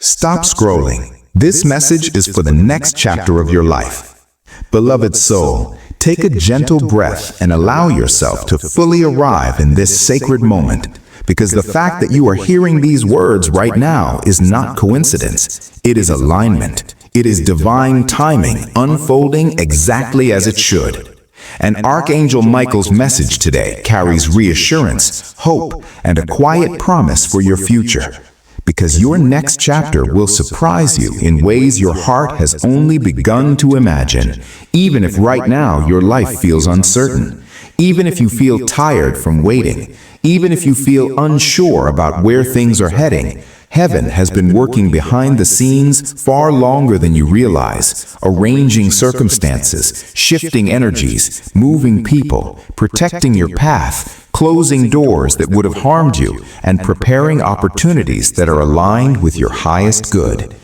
Stop scrolling. This message is for the next chapter of your life. Beloved soul, take a gentle breath and allow yourself to fully arrive in this sacred moment, because the fact that you are hearing these words right now is not coincidence. It is alignment. It is divine timing unfolding exactly as it should. And Archangel Michael's message today carries reassurance, hope, and a quiet promise for your future. Because your next chapter will surprise you in ways your heart has only begun to imagine, even if right now your life feels uncertain, even if you feel tired from waiting, even if you feel unsure about where things are heading. Heaven has been working behind the scenes far longer than you realize, arranging circumstances, shifting energies, moving people, protecting your path, closing doors that would have harmed you, and preparing opportunities that are aligned with your highest good.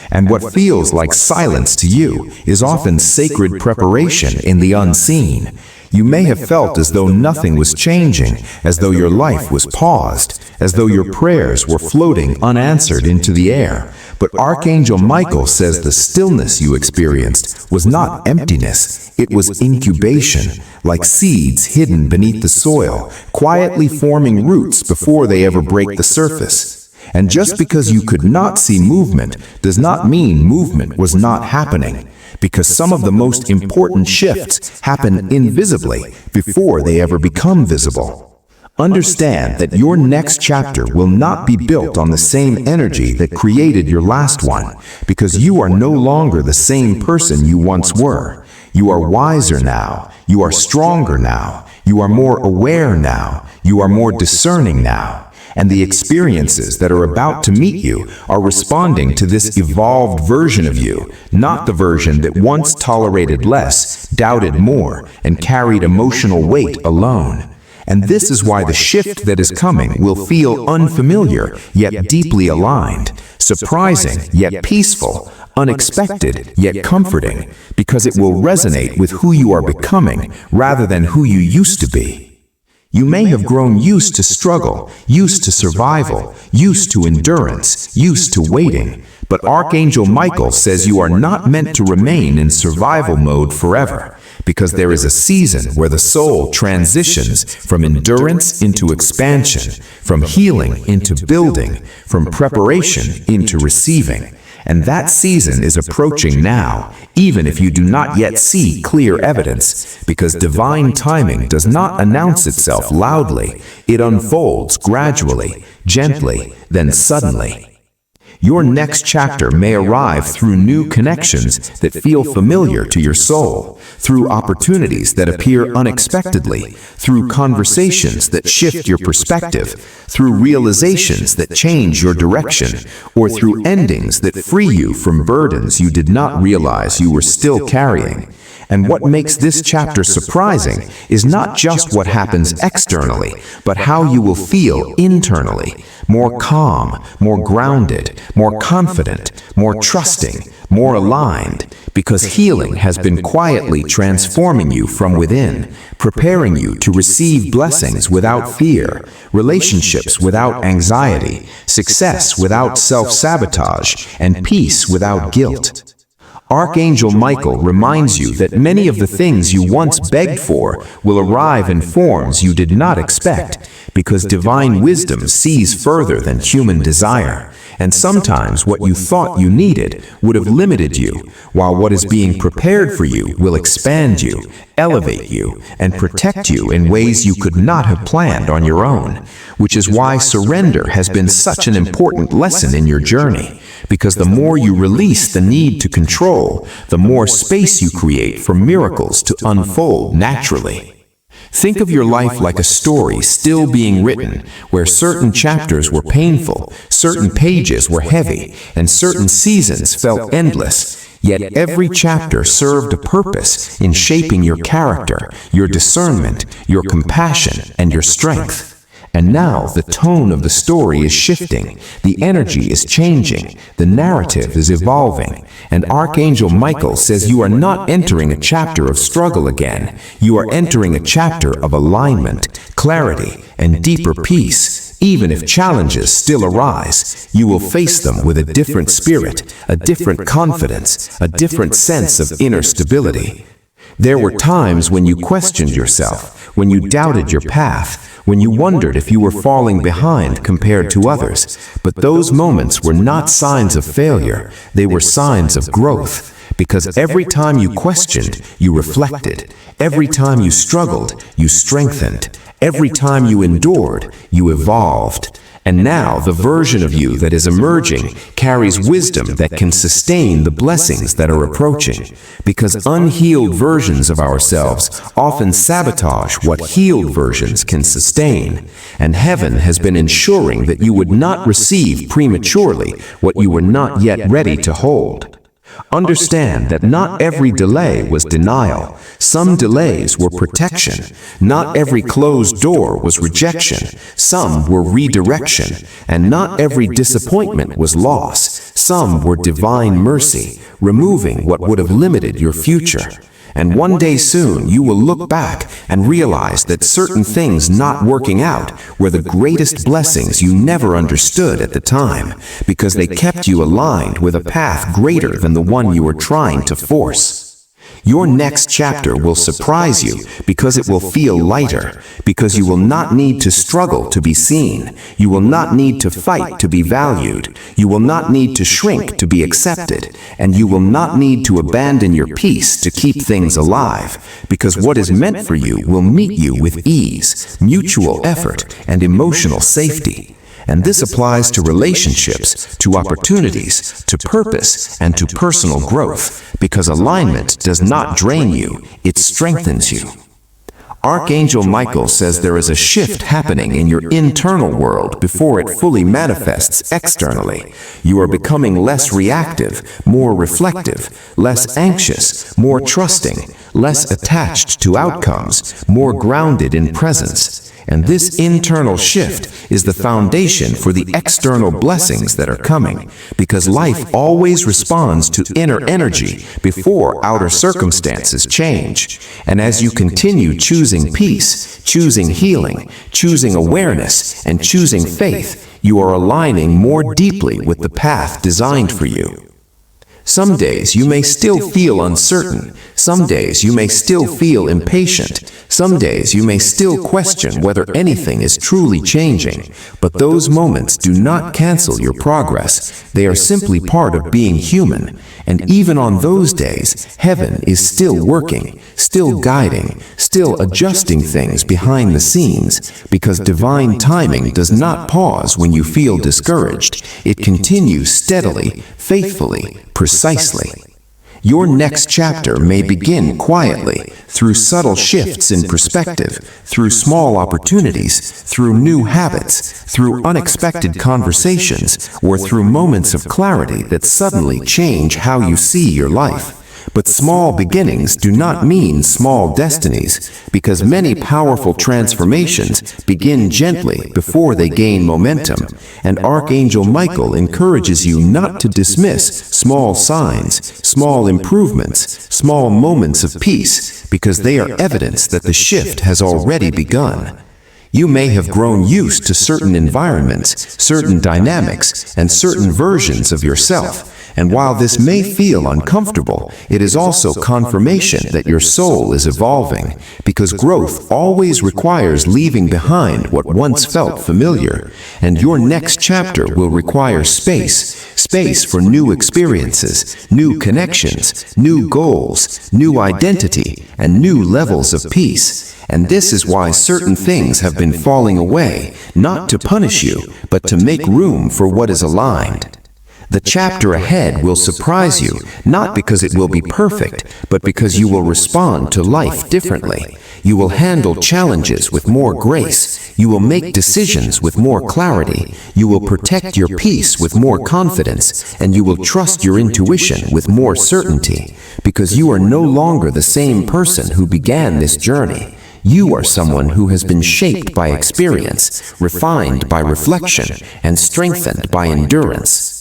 And what feels like silence to you is often sacred preparation in the unseen. You may have felt as though nothing was changing, as though your life was paused, as though your prayers were floating unanswered into the air. But Archangel Michael says the stillness you experienced was not emptiness, it was incubation, like seeds hidden beneath the soil, quietly forming roots before they ever break the surface. And just because you could not see movement does not mean movement was not happening, because some of the most important shifts happen invisibly before they ever become visible. Understand that your next chapter will not be built on the same energy that created your last one, because you are no longer the same person you once were. You are wiser now, you are stronger now, you are more aware now, you are more discerning now. And the experiences that are about to meet you are responding to this evolved version of you, not the version that once tolerated less, doubted more, and carried emotional weight alone. And this is why the shift that is coming will feel unfamiliar, yet deeply aligned, surprising, yet peaceful, unexpected, yet comforting, because it will resonate with who you are becoming rather than who you used to be. You may have grown used to struggle, used to survival, used to endurance, used to waiting. But Archangel Michael says you are not meant to remain in survival mode forever, because there is a season where the soul transitions from endurance into expansion, from healing into building, from preparation into receiving. And that season is approaching now, even if you do not yet see clear evidence, because divine timing does not announce itself loudly. It unfolds gradually, gently, then suddenly. Your next chapter may arrive through new connections that feel familiar to your soul, through opportunities that appear unexpectedly, through conversations that shift your perspective, through realizations that change your direction, or through endings that free you from burdens you did not realize you were still carrying. And what makes this chapter surprising is not just what happens externally, but how you will feel internally. More calm, more grounded, more confident, more trusting, more aligned, because healing has been quietly transforming you from within, preparing you to receive blessings without fear, relationships without anxiety, success without self-sabotage, and peace without guilt. Archangel Michael reminds you that many of the things you once begged for will arrive in forms you did not expect, because divine wisdom sees further than human desire. And sometimes what you thought you needed would have limited you, while what is being prepared for you will expand you, elevate you, and protect you in ways you could not have planned on your own. Which is why surrender has been such an important lesson in your journey, because the more you release the need to control, the more space you create for miracles to unfold naturally. Think of your life like a story still being written, where certain chapters were painful, certain pages were heavy, and certain seasons felt endless. Yet every chapter served a purpose in shaping your character, your discernment, your compassion, and your strength. And now the tone of the story is shifting, the energy is changing, the narrative is evolving, and Archangel Michael says you are not entering a chapter of struggle again. You are entering a chapter of alignment, clarity, and deeper peace, Even if challenges still arise, you will face them with a different spirit, a different confidence, a different sense of inner stability. There were times when you questioned yourself, when you doubted your path, when you wondered if you were falling behind compared to others. But those moments were not signs of failure, they were signs of growth. Because every time you questioned, you reflected. Every time you struggled, you strengthened. Every time you endured, you evolved. And now the version of you that is emerging carries wisdom that can sustain the blessings that are approaching. Because unhealed versions of ourselves often sabotage what healed versions can sustain. And heaven has been ensuring that you would not receive prematurely what you were not yet ready to hold. Understand that not every delay was denial. Some delays were protection. Not every closed door was rejection. Some were redirection. And not every disappointment was loss. Some were divine mercy, removing what would have limited your future. And one day soon you will look back and realize that certain things not working out were the greatest blessings you never understood at the time, because they kept you aligned with a path greater than the one you were trying to force. Your next chapter will surprise you because it will feel lighter, because you will not need to struggle to be seen. You will not need to fight to be valued. You will not need to shrink to be accepted. And you will not need to abandon your peace to keep things alive, because what is meant for you will meet you with ease, mutual effort, and emotional safety. And this applies to relationships, to opportunities, to purpose, and to personal growth, because alignment does not drain you, it strengthens you. Archangel Michael says there is a shift happening in your internal world before it fully manifests externally. You are becoming less reactive, more reflective, less anxious, more trusting, less attached to outcomes, more grounded in presence. And this internal shift is the foundation for the external blessings that are coming, because life always responds to inner energy before outer circumstances change. And as you continue choosing peace, choosing healing, choosing awareness, and choosing faith, you are aligning more deeply with the path designed for you. Some days you may still feel uncertain. Some days you may still feel impatient. Some days you may still question whether anything is truly changing. But those moments do not cancel your progress. They are simply part of being human. And even on those days, heaven is still working, still guiding, still adjusting things behind the scenes, because divine timing does not pause when you feel discouraged. It continues steadily, faithfully, precisely. Your next chapter may begin quietly, through subtle shifts in perspective, through small opportunities, through new habits, through unexpected conversations, or through moments of clarity that suddenly change how you see your life. But small beginnings do not mean small destinies, because many powerful transformations begin gently before they gain momentum, and Archangel Michael encourages you not to dismiss small signs, small improvements, small moments of peace, because they are evidence that the shift has already begun. You may have grown used to certain environments, certain dynamics, and certain versions of yourself. And while this may feel uncomfortable, it is also confirmation that your soul is evolving, because growth always requires leaving behind what once felt familiar. And your next chapter will require space for new experiences, new connections, new goals, new identity, and new levels of peace. And this is why certain things have been falling away, not to punish you, but to make room for what is aligned. The chapter ahead will surprise you, not because it will be perfect, but because you will respond to life differently. You will handle challenges with more grace. You will make decisions with more clarity. You will protect your peace with more confidence, and you will trust your intuition with more certainty, because you are no longer the same person who began this journey. You are someone who has been shaped by experience, refined by reflection, and strengthened by endurance.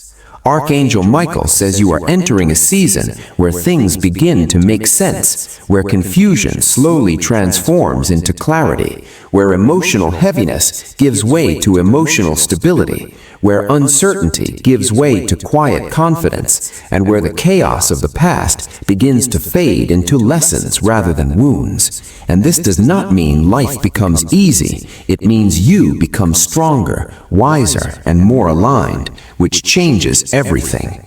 Archangel Michael says you are entering a season where things begin to make sense, where confusion slowly transforms into clarity, where emotional heaviness gives way to emotional stability, where uncertainty gives way to quiet confidence, and where the chaos of the past begins to fade into lessons rather than wounds. And this does not mean life becomes easy. It means you become stronger, wiser, and more aligned, which changes everything.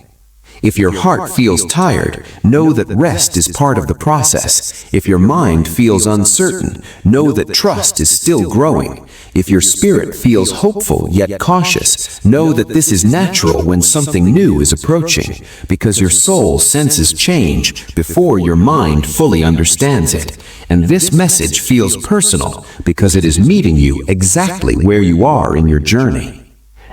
If your heart feels tired, know that rest is part of the process. If your mind feels uncertain, know that trust is still growing. If your spirit feels hopeful yet cautious, know that this is natural when something new is approaching, because your soul senses change before your mind fully understands it. And this message feels personal because it is meeting you exactly where you are in your journey.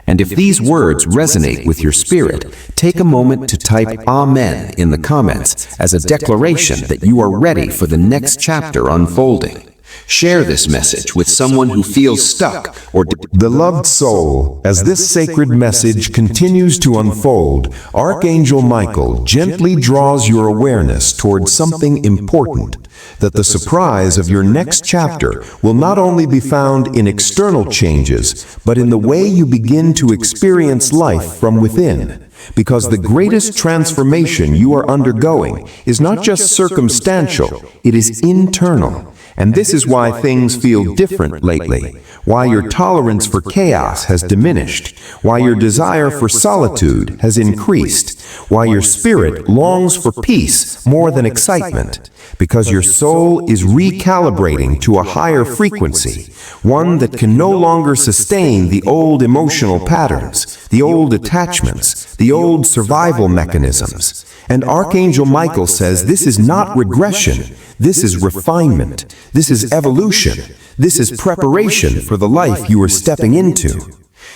And if these words resonate with your spirit, take a moment to type Amen in the comments as a declaration that you are ready for the next chapter unfolding. Share this message with someone who feels stuck or Beloved soul, as this sacred message continues to unfold, Archangel Michael gently draws your awareness towards something important, that the surprise of your next chapter will not only be found in external changes, but in the way you begin to experience life from within. Because the greatest transformation you are undergoing is not just circumstantial, it is internal. And this is why things feel different lately, why your tolerance for chaos has diminished, why your desire for solitude has increased, why your spirit longs for peace more than excitement, because your soul is recalibrating to a higher frequency, one that can no longer sustain the old emotional patterns, the old attachments, the old survival mechanisms. And Archangel Michael says this is not regression, this is refinement, this is evolution, this is preparation for the life you are stepping into.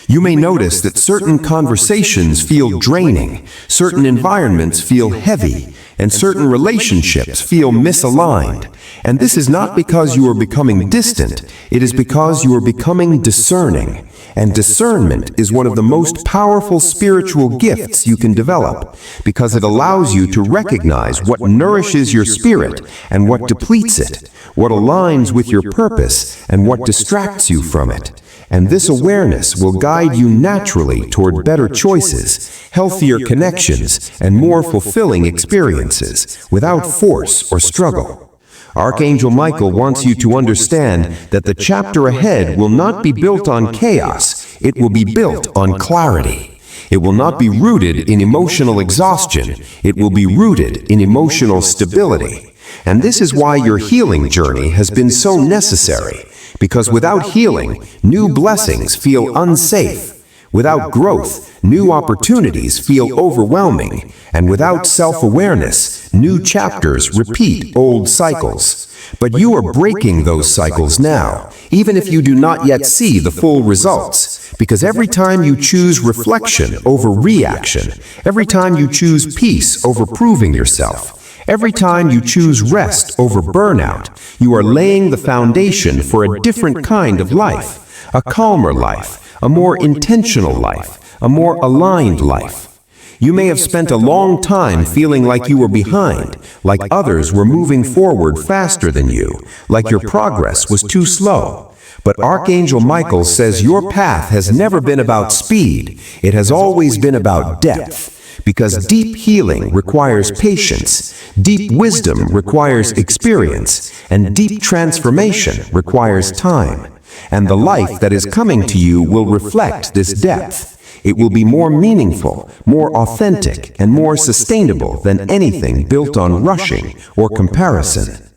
You may notice that certain conversations feel draining, certain environments feel heavy, and certain relationships feel misaligned. And this is not because you are becoming distant, it is because you are becoming discerning. And discernment is one of the most powerful spiritual gifts you can develop, because it allows you to recognize what nourishes your spirit and what depletes it, what aligns with your purpose and what distracts you from it. And this awareness will guide you naturally toward better choices, healthier connections, and more fulfilling experiences, without force or struggle. Archangel Michael wants you to understand that the chapter ahead will not be built on chaos, it will be built on clarity. It will not be rooted in emotional exhaustion, it will be rooted in emotional stability. And this is why your healing journey has been so necessary, because without healing, new blessings feel unsafe. Without growth, new opportunities feel overwhelming, and without self-awareness, new chapters repeat old cycles. But you are breaking those cycles now, even if you do not yet see the full results, because every time you choose reflection over reaction, every time you choose peace over proving yourself, every time you choose rest over burnout, you are laying the foundation for a different kind of life, a calmer life, a more intentional life, a more aligned life. You may have spent a long time feeling like you were behind, like others were moving forward faster than you, like your progress was too slow. But Archangel Michael says your path has never been about speed, it has always been about depth. Because deep healing requires patience, deep wisdom requires experience, and deep transformation requires time. And the life that is coming to you will reflect this depth. It will be more meaningful, more authentic, and more sustainable than anything built on rushing or comparison.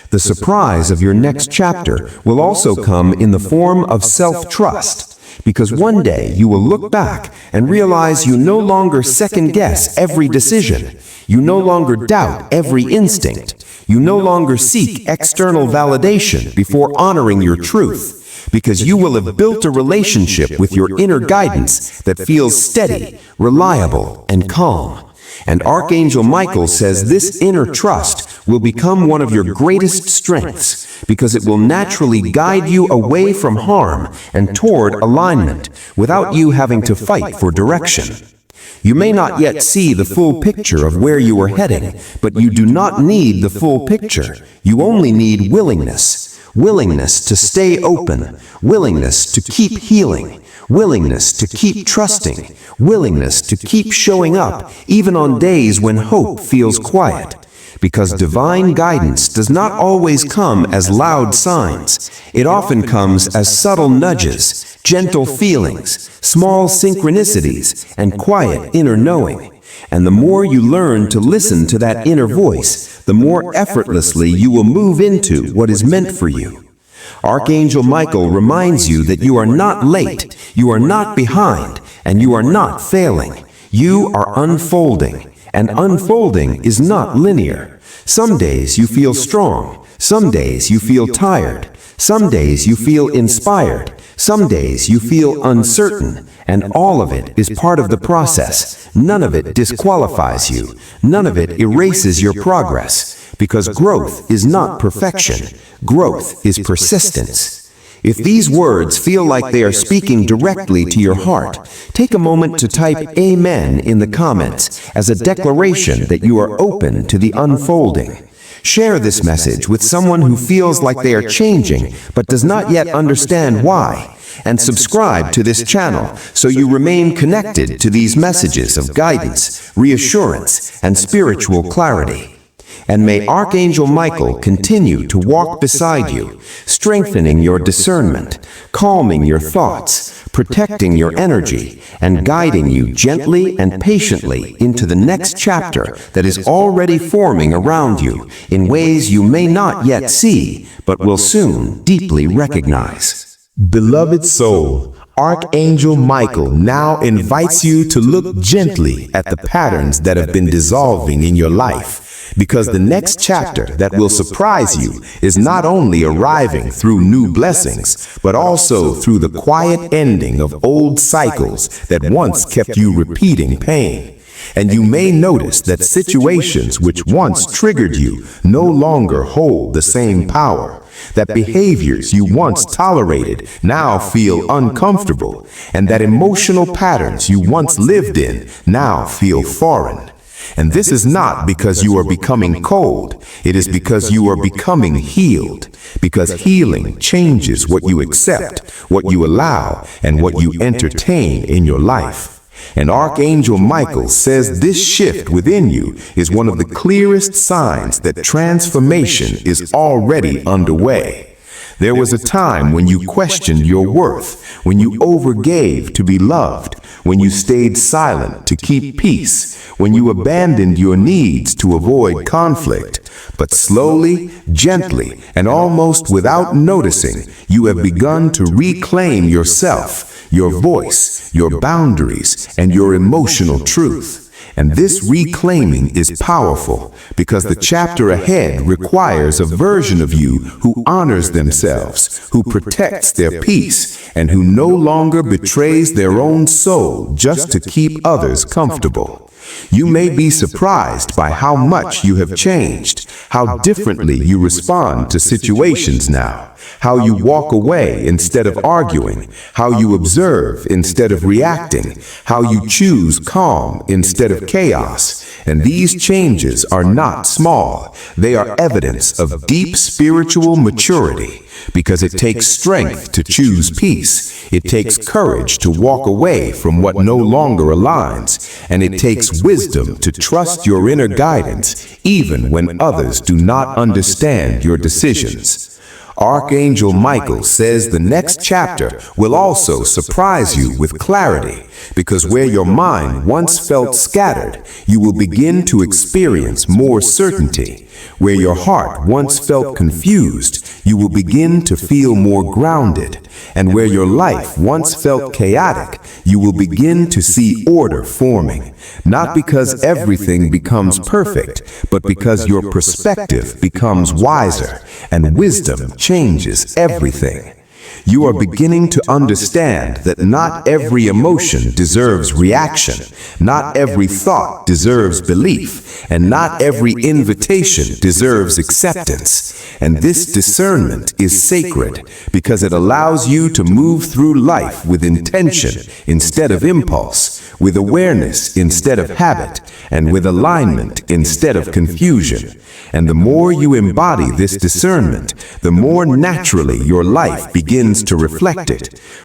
The surprise of your next chapter will also come in the form of self-trust, because one day you will look back and realize you no longer second-guess every decision, you no longer doubt every instinct, you no longer seek external validation before honoring your truth, because you will have built a relationship with your inner guidance that feels steady, reliable, and calm. And Archangel Michael says this inner trust will become one of your greatest strengths, because it will naturally guide you away from harm and toward alignment, without you having to fight for direction. You may not yet see the full picture of where you are heading, but you do not need the full picture. You only need willingness. Willingness to stay open, willingness to keep healing, willingness to keep trusting, willingness to keep showing up even on days when hope feels quiet. Because divine guidance does not always come as loud signs. It often comes as subtle nudges, gentle feelings, small synchronicities, and quiet inner knowing. And the more you learn to listen to that inner voice, the more effortlessly you will move into what is meant for you. Archangel Michael reminds you that you are not late, you are not behind, and you are not failing. You are unfolding, and unfolding is not linear. Some days you feel strong, some days you feel tired, some days you feel inspired, some days you feel uncertain, and all of it is part of the process. None of it disqualifies you. None of it erases your progress, because growth is not perfection. Growth is persistence. If these words feel like they are speaking directly to your heart, take a moment to type Amen in the comments as a declaration that you are open to the unfolding. Share this message with someone who feels like they are changing but does not yet understand why. And subscribe to this channel so you remain connected to these messages of guidance, reassurance, and spiritual clarity. And may Archangel Michael continue to walk beside you, strengthening your discernment, calming your thoughts, protecting your energy, and guiding you gently and patiently into the next chapter that is already forming around you in ways you may not yet see, but will soon deeply recognize. Beloved soul, Archangel Michael now invites you to look gently at the patterns that have been dissolving in your life, because the next chapter that will surprise you is not only arriving through new blessings, but also through the quiet ending of old cycles that once kept you repeating pain. And you may notice that situations which once triggered you no longer hold the same power, that behaviors you once tolerated now feel uncomfortable, and that emotional patterns you once lived in now feel foreign. And this is not because you are becoming cold, it is because you are becoming healed. Because healing changes what you accept, what you allow, and what you entertain in your life. And Archangel Michael says this shift within you is one of the clearest signs that transformation is already underway. There was a time when you questioned your worth, when you overgave to be loved, when you stayed silent to keep peace, when you abandoned your needs to avoid conflict. But slowly, gently, and almost without noticing, you have begun to reclaim yourself, your voice, your boundaries, and your emotional truth. And this reclaiming is powerful because the chapter ahead requires a version of you who honors themselves, who protects their peace, and who no longer betrays their own soul just to keep others comfortable. You may be surprised by how much you have changed, how differently you respond to situations now, how you walk away instead of arguing, how you observe instead of reacting, how you choose calm instead of chaos. And these changes are not small. They are evidence of deep spiritual maturity, because it takes strength to choose peace. It takes courage to walk away from what no longer aligns, and it takes wisdom to trust your inner guidance even when others do not understand your decisions. Archangel Michael says the next chapter will also surprise you with clarity, because where your mind once felt scattered, you will begin to experience more certainty. Where your heart once felt confused, you will begin to feel more grounded. And where your life once felt chaotic, you will begin to see order forming. Not because everything becomes perfect, but because your perspective becomes wiser, and wisdom changes everything. You are beginning to understand that not every emotion deserves reaction, not every thought deserves belief, and not every invitation deserves acceptance. And this discernment is sacred because it allows you to move through life with intention instead of impulse, with awareness instead of habit, and with alignment instead of confusion. And the more you embody this discernment, the more naturally your life begins to reflect it.